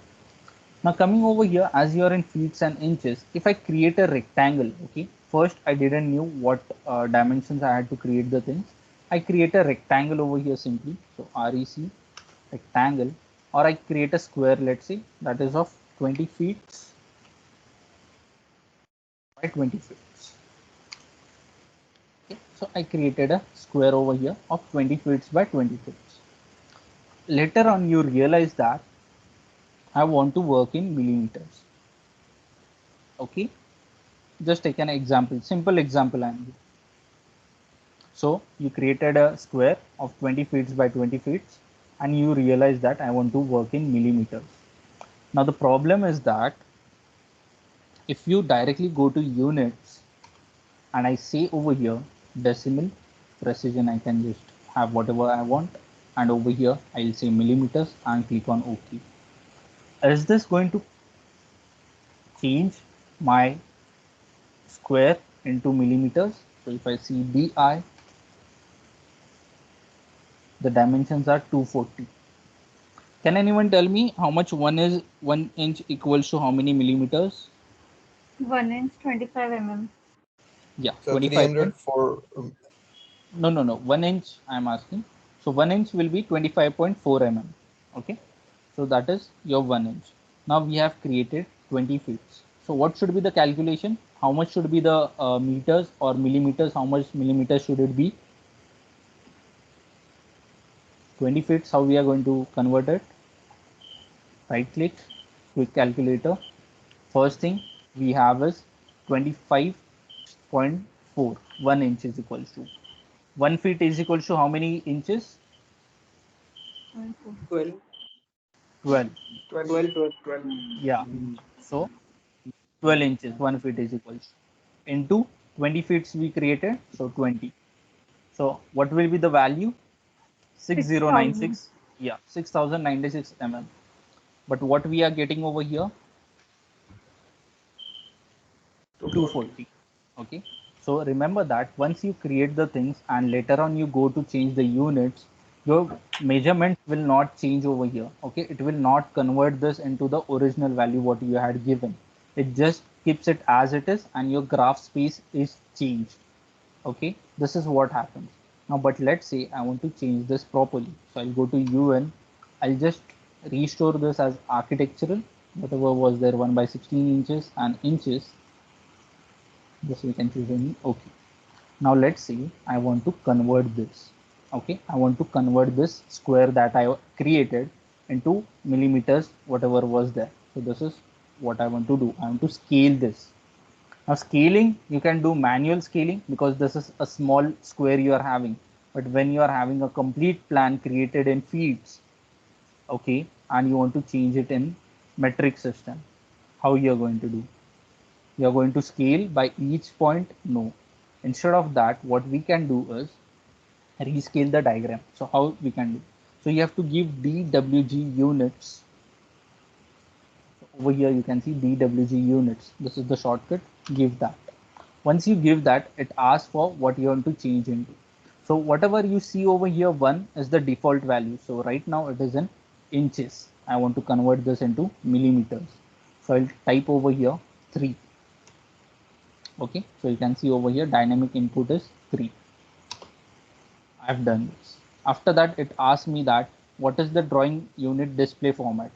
[SPEAKER 1] Now coming over here, as you are in feet and inches, if I create a rectangle, okay, first I didn't knew what dimensions I had to create the things. I create a rectangle over here simply. So REC rectangle, or I create a square, let's say that is of 20 feet by 20 feet. Okay, so I created a square over here of 20 feet by 20 feet. Later on you realize that I want to work in millimeters. Okay, just take an example, simple example I'm giving. So you created a square of 20 feet by 20 feet, and you realize that I want to work in millimeters. Now the problem is that if you directly go to units and I say over here decimal precision, I can just have whatever I want, and over here I'll say millimeters and click on OK. Is this going to change my square into millimeters? So if I see DI, the dimensions are 240. Can anyone tell me how much 1 inch equals to how many millimeters?
[SPEAKER 6] 1 inch 25 mm.
[SPEAKER 1] Yeah,
[SPEAKER 4] So
[SPEAKER 1] 25 point.
[SPEAKER 4] 300 for
[SPEAKER 1] No. 1 inch I'm asking. So 1 inch will be 25.4 mm. Okay. So that is your 1 inch. Now we have created 20 feet. So what should be the calculation? How much should be the meters or millimeters? How much millimeters should it be? 20 feet. How we are going to convert it? Right click, quick calculator. First thing we have is 25.4. 1 inch is equals to 1 feet is equals to how many inches?
[SPEAKER 3] 12,
[SPEAKER 1] 12.
[SPEAKER 3] 12, 12, 12, 12.
[SPEAKER 1] Yeah. So 12 inches, 1 feet is equals to into 20 feet we created. So 20. So what will be the value?
[SPEAKER 6] 6000.
[SPEAKER 1] 6096. Yeah, 6096 mm. But what we are getting over here?
[SPEAKER 3] 240.
[SPEAKER 1] 240. Okay. So remember that once you create the things and later on you go to change the units, your measurement will not change over here. Okay. It will not convert this into the original value what you had given. It just keeps it as it is and your graph space is changed. Okay. This is what happens. Now, but let's say I want to change this properly. So I'll go to UN. I'll just restore this as architectural, whatever was there 1 by 16 inches and inches. This we can choose any. Okay, now let's see, I want to convert this. Okay, I want to convert this square that I created into millimeters, whatever was there. So this is what I want to do. I want to scale this. Now scaling, you can do manual scaling because this is a small square you are having. But when you are having a complete plan created in feet, okay, and you want to change it in metric system, how you are going to do? You are going to scale by each point? No. Instead of that, what we can do is rescale the diagram. So how we can do? So you have to give dwg units. So over here you can see dwg units. This is the shortcut. Give that. Once you give that, it asks for what you want to change into. So whatever you see over here, 1 is the default value. So right now it is in inches. I want to convert this into millimeters. So I'll type over here 3. Okay, so you can see over here dynamic input is 3. I've done this. After that, it asks me that what is the drawing unit display format.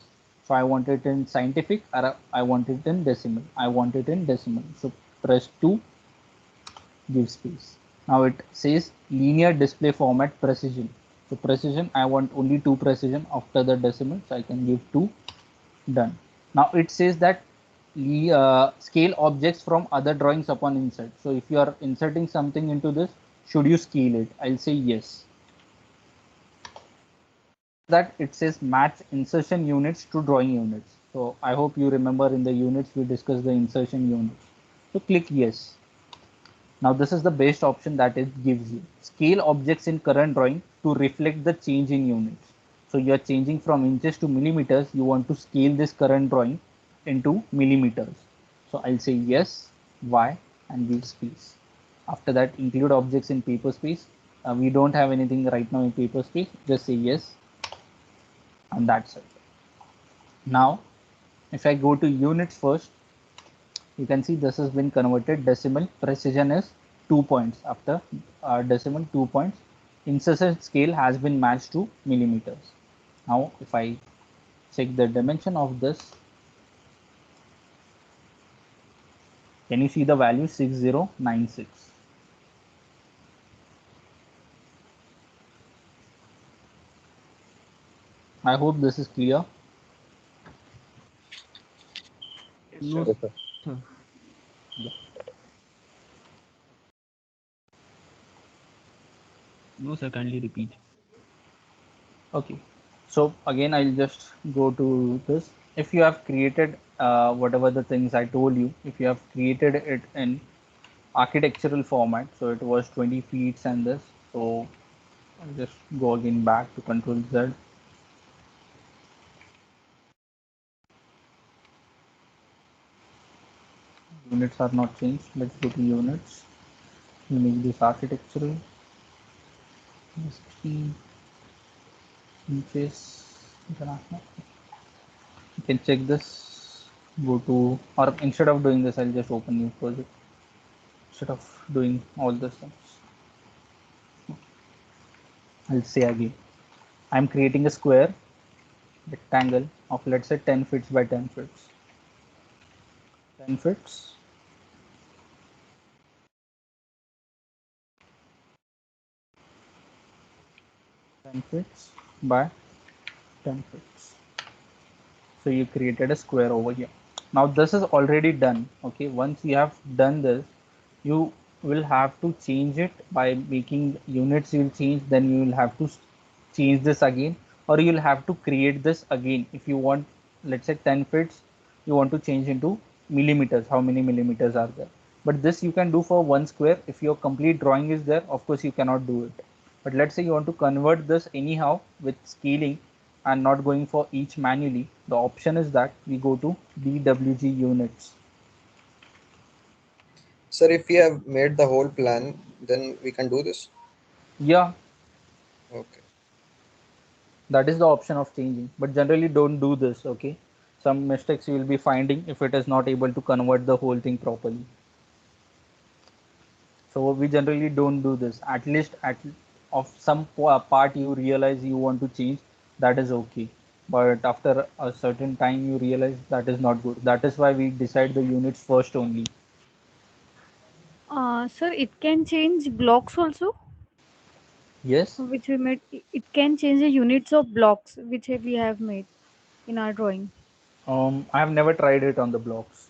[SPEAKER 1] So I want it in scientific or I want it in decimal. I want it in decimal. So press 2, give space. Now it says linear display format precision. So precision, I want only 2 precision after the decimal. So I can give 2. Done. Now it says that scale objects from other drawings upon insert. So if you are inserting something into this, should you scale it? I'll say yes. That it says match insertion units to drawing units. So I hope you remember in the units we discussed the insertion units. So click yes. Now this is the best option that it gives you. Scale objects in current drawing to reflect the change in units. So you are changing from inches to millimeters. You want to scale this current drawing into millimeters. So I'll say yes, Y, and give space. After that, include objects in paper space. We don't have anything right now in paper space. Just say yes, and that's it. Now, if I go to units first, you can see this has been converted. Decimal precision is 2 points. After decimal 2 points, insertion scale has been matched to millimeters. Now if I check the dimension of this, can you see the value 6096? I hope this is clear.
[SPEAKER 3] Yes,
[SPEAKER 5] No,
[SPEAKER 3] sir.
[SPEAKER 2] Yes, sir.
[SPEAKER 5] sir.
[SPEAKER 1] Yeah.
[SPEAKER 5] No, sir. Kindly repeat.
[SPEAKER 1] Okay, so again I'll just go to this. If you have created whatever the things I told you, if you have created it in architectural format, so it was 20 feet and this. So I'll just go again back to control Z. Units are not changed. Let's go to units. We make this architectural 16 inches. International. You can check this. Go to, or instead of doing this, I'll just open new project. Instead of doing all these things, I'll say again. I'm creating a square rectangle of, let's say, 10 feet by 10 feet. 10 feet, 10 feet by 10 feet. So you created a square over here. Now this is already done. Okay, once you have done this, you will have to change it by making units. You will change, then you will have to change this again, or you will have to create this again. If you want, let's say 10 feet, you want to change into millimeters, how many millimeters are there. But this you can do for one square. If your complete drawing is there, of course you cannot do it. But let's say you want to convert this anyhow with scaling and not going for each manually, the option is that we go to DWG units.
[SPEAKER 4] Sir, if we have made the whole plan, then we can do this.
[SPEAKER 1] Yeah,
[SPEAKER 4] Okay.
[SPEAKER 1] that is the option of changing, but generally don't do this. Okay, some mistakes you will be finding if it is not able to convert the whole thing properly. So we generally don't do this. At least at of some part you realize you want to change, that is okay. But after a certain time you realize that is not good. That is why we decide the units first only.
[SPEAKER 6] Sir, it can change blocks also,
[SPEAKER 1] Yes.
[SPEAKER 6] which we made. It can change the units of blocks which we have made in our drawing.
[SPEAKER 1] I have never tried it on the blocks.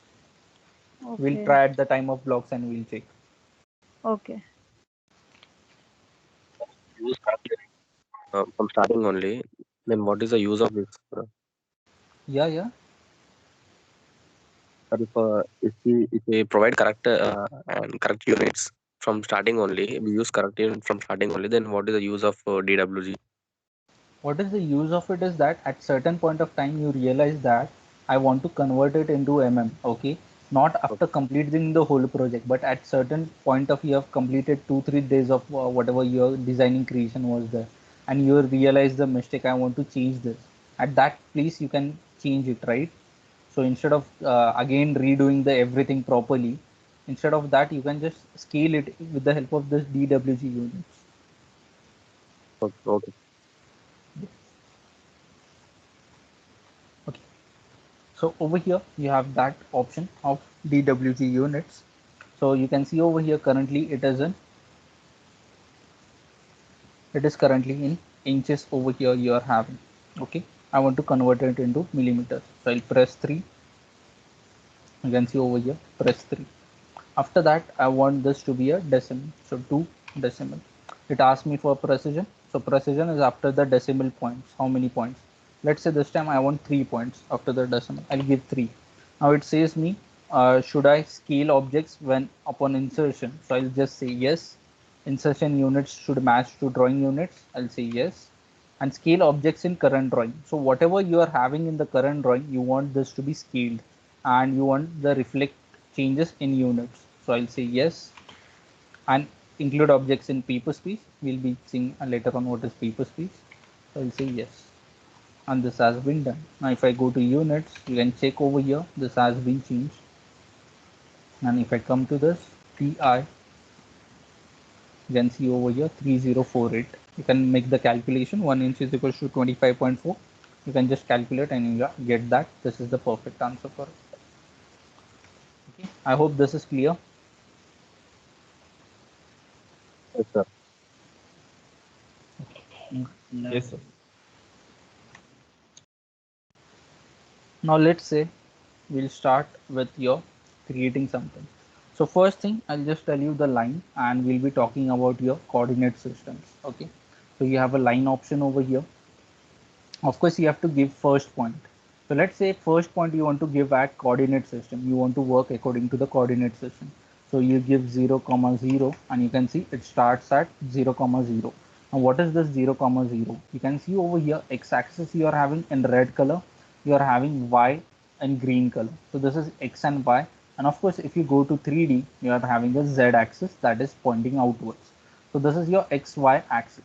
[SPEAKER 1] We'll
[SPEAKER 6] Okay.
[SPEAKER 1] try at the time of blocks and we'll check.
[SPEAKER 6] Okay.
[SPEAKER 2] Use from starting only, then what is the use of this?
[SPEAKER 1] Yeah, yeah.
[SPEAKER 2] But if we provide correct and correct units from starting only, we use correct unit from starting only, then what is the use of DWG?
[SPEAKER 1] What is the use of it is that at certain point of time you realize that I want to convert it into okay, not after completing the whole project, but at certain point of you have completed 2 3 days of whatever your designing creation was there, and you realize the mistake, I want to change this. At that place you can change it, right? So instead of again redoing the everything properly, instead of that you can just scale it with the help of this DWG units.
[SPEAKER 2] Okay, okay.
[SPEAKER 1] Okay. So over here you have that option of DWG units. So you can see over here currently it is currently in inches over here you are having. Okay. I want to convert it into millimeters. So I'll press 3. You can see over here, press 3. After that, I want this to be a decimal. So 2 decimal. It asks me for precision. So precision is after the decimal points. How many points? Let's say this time I want 3 points after the decimal. I'll give 3. Now it says me, should I scale objects when upon insertion? So I'll just say yes. Insertion units should match to drawing units. I'll say yes. And scale objects in current drawing. So whatever you are having in the current drawing, you want this to be scaled, and you want the reflect changes in units. So I'll say yes. And include objects in paper space. We'll be seeing later on what is paper space. So I'll say yes. And this has been done. Now if I go to units, you can check over here, this has been changed. And if I come to this TI, you can see over here 3048. You can make the calculation. 1 inch is equals to 25.4. You can just calculate and you get that this is the perfect answer for it. Okay. I hope this is clear.
[SPEAKER 2] Yes, sir.
[SPEAKER 5] Yes, sir.
[SPEAKER 1] Now let's say we'll start with your creating something. So first thing, I'll just tell you the line and we'll be talking about your coordinate systems. Okay. So you have a line option over here. Of course you have to give first point. So let's say first point you want to give at coordinate system, you want to work according to the coordinate system. So you give 0 comma 0 and you can see it starts at 0 comma 0. Now what is this 0 comma 0? You can see over here x-axis you are having in red color, you are having y in green color. So this is x and y, and of course if you go to 3D you are having a z axis that is pointing outwards. So this is your xy axis.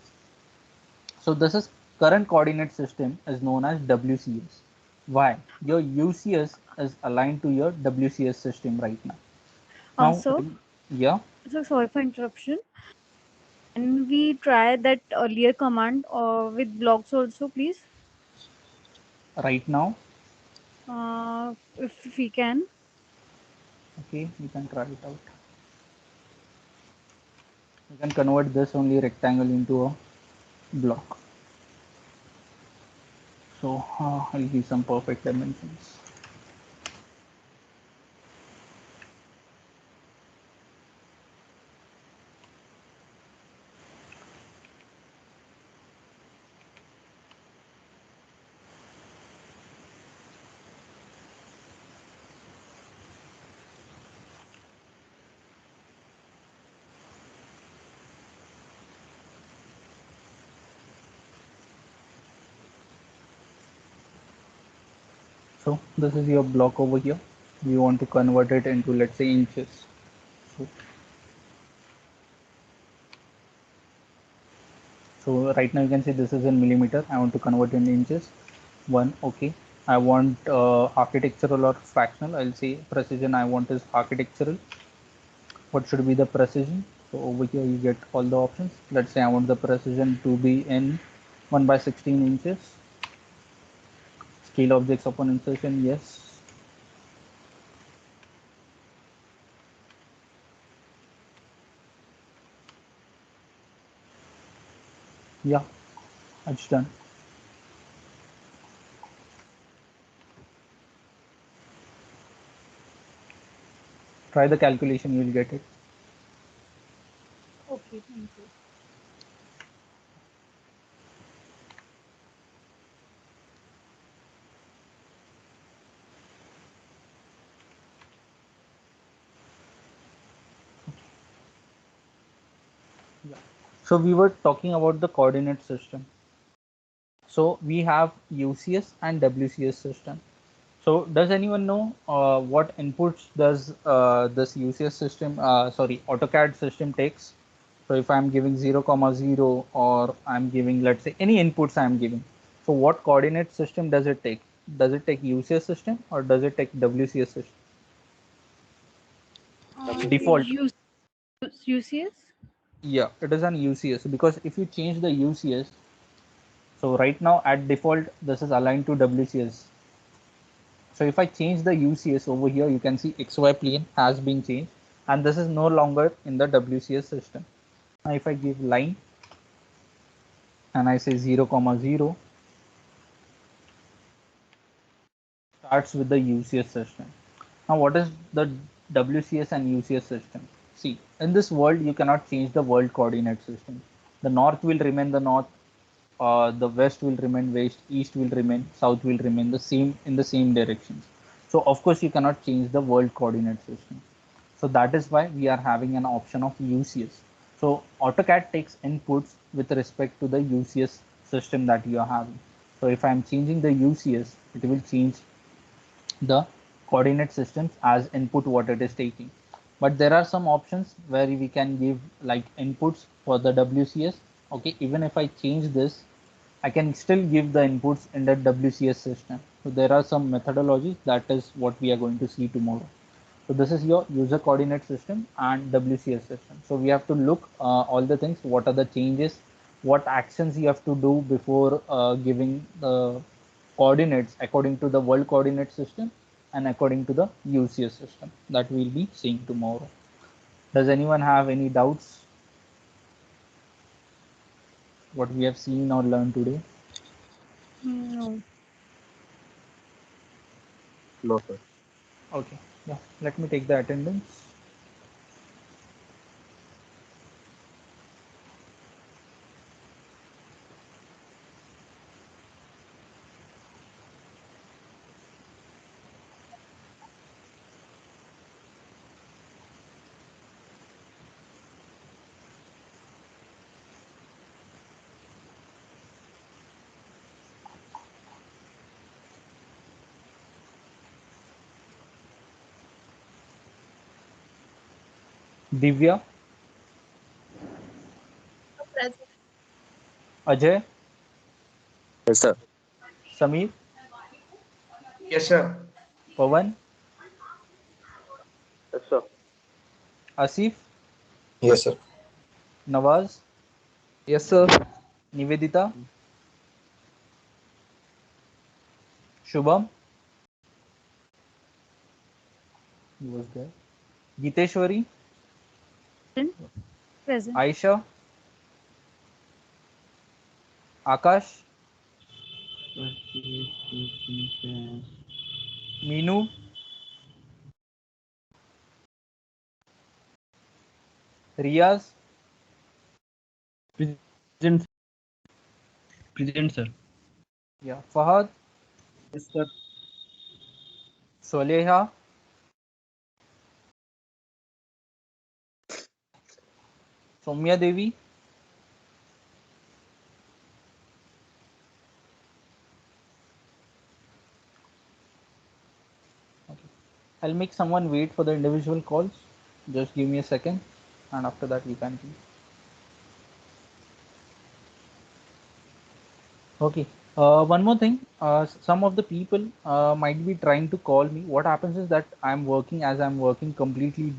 [SPEAKER 1] So this is current coordinate system is known as WCS. Why? Your UCS is aligned to your WCS system right now. Now,
[SPEAKER 6] So,
[SPEAKER 1] yeah,
[SPEAKER 6] sorry for interruption. Can we try that earlier command with blocks also, please?
[SPEAKER 1] right now,
[SPEAKER 6] If we can.
[SPEAKER 1] okay, you can try it out. You can convert this only rectangle into a block. So I'll give some perfect dimensions. So this is your block over here. We want to convert it into, let's say, inches. So, so right now you can see this is in millimeter. I want to convert in inches. One, okay. I want architectural or fractional. I'll say precision. I want is architectural. What should be the precision? So over here you get all the options. Let's say I want the precision to be in 1 by 16 inches. Scale objects upon insertion, yes. Yeah, it's done. Try the calculation, you'll get it.
[SPEAKER 6] Okay, thank you.
[SPEAKER 1] Yeah. So we were talking about the coordinate system. So we have UCS and WCS system. So does anyone know what inputs does this UCS system, sorry, AutoCAD system takes? So if I'm giving 0, comma 0, or I'm giving, let's say, any inputs I'm giving. So what coordinate system does it take? Does it take UCS system or does it take WCS system? Default.
[SPEAKER 6] Use UCS.
[SPEAKER 1] Yeah, it is an UCS because if you change the UCS, so right now at default, this is aligned to WCS. So if I change the UCS over here, you can see XY plane has been changed and this is no longer in the WCS system. Now if I give line and I say 0, comma 0, starts with the UCS system. Now what is the WCS and UCS system? See, in this world, you cannot change the world coordinate system. The north will remain the north, the west will remain west, east will remain, south will remain the same in the same directions. So of course you cannot change the world coordinate system. So that is why we are having an option of UCS. So AutoCAD takes inputs with respect to the UCS system that you are having. So if I am changing the UCS, it will change the coordinate systems as input what it is taking. But there are some options where we can give like inputs for the WCS. Okay, even if I change this, I can still give the inputs in the WCS system. So there are some methodologies, that is what we are going to see tomorrow. So this is your user coordinate system and WCS system. So we have to look all the things, what are the changes, what actions you have to do before giving the coordinates according to the world coordinate system and according to the UCS system that we'll be seeing tomorrow. Does anyone have any doubts what we have seen or learned today?
[SPEAKER 6] No.
[SPEAKER 2] No, sir.
[SPEAKER 1] Okay, yeah, let me take the attendance. Divya,
[SPEAKER 7] Present.
[SPEAKER 1] Ajay,
[SPEAKER 2] Yes, sir.
[SPEAKER 1] Sameer,
[SPEAKER 3] Yes, sir.
[SPEAKER 1] Pawan,
[SPEAKER 2] Yes, sir.
[SPEAKER 1] Asif,
[SPEAKER 4] Yes, sir.
[SPEAKER 1] Nawaz,
[SPEAKER 5] Yes, sir.
[SPEAKER 1] Nivedita, Shubham, who was there? Giteshwari,
[SPEAKER 6] Present.
[SPEAKER 1] Aisha, Akash, Meenu, Riaz,
[SPEAKER 5] Present. Present, sir.
[SPEAKER 1] yeah, Fahad,
[SPEAKER 5] Yes, sir.
[SPEAKER 1] Soleha, Soumya Devi, okay. I'll make someone wait for the individual calls. Just give me a second, and after that we can see. Okay. One more thing. Some of the people might be trying to call me. What happens is that I'm working completely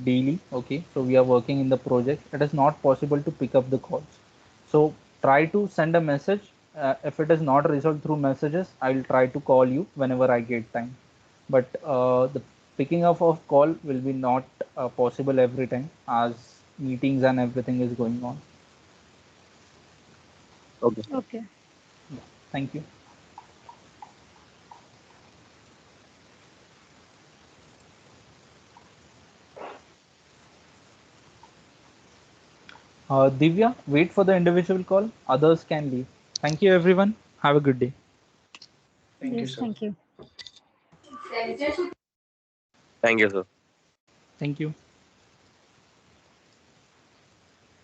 [SPEAKER 1] daily. Okay. So we are working in the project. It is not possible to pick up the calls. So try to send a message. If it is not resolved through messages, I will try to call you whenever I get time. But the picking up of call will be not possible every time as meetings and everything is going on.
[SPEAKER 2] Okay.
[SPEAKER 6] Okay.
[SPEAKER 1] Yeah. Thank you. Divya, wait for the individual call. Others can leave. Thank you, everyone. Have a good day.
[SPEAKER 3] Thank you,
[SPEAKER 6] Yes,
[SPEAKER 3] sir.
[SPEAKER 6] thank you.
[SPEAKER 2] Thank you, sir.
[SPEAKER 1] Thank you.